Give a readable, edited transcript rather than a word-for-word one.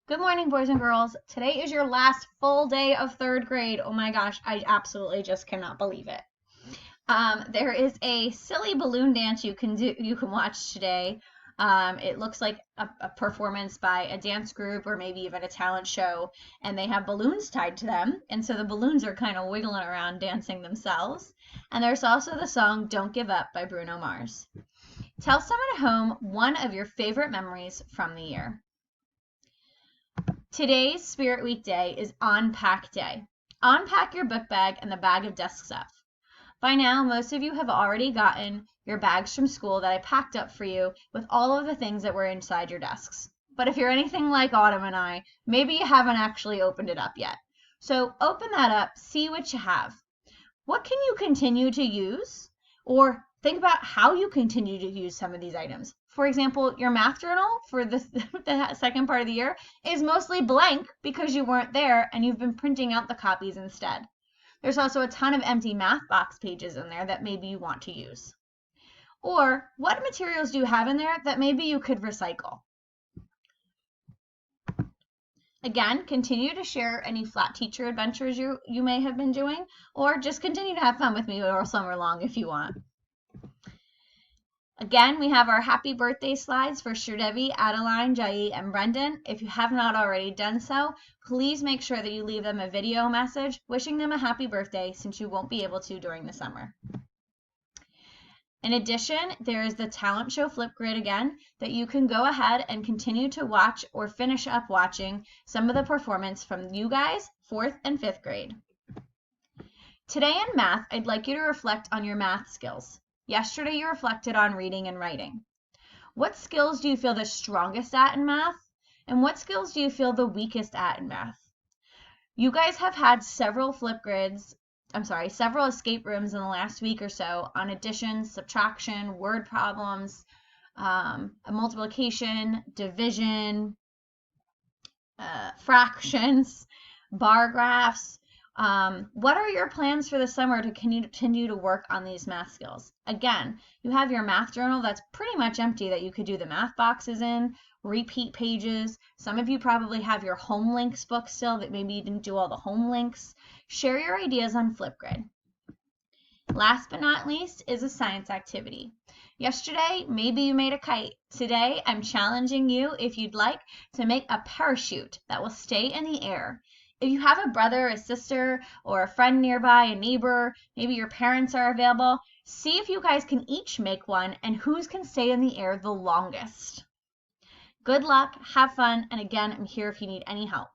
Good morning, boys and girls. Today is your last full day of third grade. Oh my gosh, I absolutely just cannot believe it. There is a silly balloon dance you can watch today. It looks like a performance by a dance group or maybe even a talent show, and they have balloons tied to them, and so the balloons are kind of wiggling around dancing themselves. And there's also the song Don't Give Up by Bruno Mars. Tell someone at home one of your favorite memories from the year. Today's Spirit Week day is Unpack Day. Unpack your book bag and the bag of desk stuff. By now, most of you have already gotten your bags from school that I packed up for you with all of the things that were inside your desks. But if you're anything like Autumn and I, maybe you haven't actually opened it up yet. So open that up, see what you have. What can you continue to use? Or think about how you continue to use some of these items. For example, your math journal for the second part of the year is mostly blank because you weren't there and you've been printing out the copies instead. There's also a ton of empty math box pages in there that maybe you want to use. Or what materials do you have in there that maybe you could recycle? Again, continue to share any flat teacher adventures you may have been doing, or just continue to have fun with me all summer long if you want. Again, we have our happy birthday slides for Sridevi, Adeline, Jai, and Brendan. If you have not already done so, please make sure that you leave them a video message wishing them a happy birthday since you won't be able to during the summer. In addition, there is the talent show Flipgrid again that you can go ahead and continue to watch or finish up watching some of the performance from you guys, 4th and 5th grade. Today in math, I'd like you to reflect on your math skills. Yesterday, you reflected on reading and writing. What skills do you feel the strongest at in math? And what skills do you feel the weakest at in math? You guys have had several several escape rooms in the last week or so on addition, subtraction, word problems, multiplication, division, fractions, bar graphs. What are your plans for the summer to continue to work on these math skills? Again, you have your math journal that's pretty much empty that you could do the math boxes in, repeat pages. Some of you probably have your home links book still that maybe you didn't do all the home links. Share your ideas on Flipgrid. Last but not least is a science activity. Yesterday, maybe you made a kite. Today, I'm challenging you, if you'd like, to make a parachute that will stay in the air. If you have a brother, a sister, or a friend nearby, a neighbor, maybe your parents are available, see if you guys can each make one and whose can stay in the air the longest. Good luck, have fun, and again, I'm here if you need any help.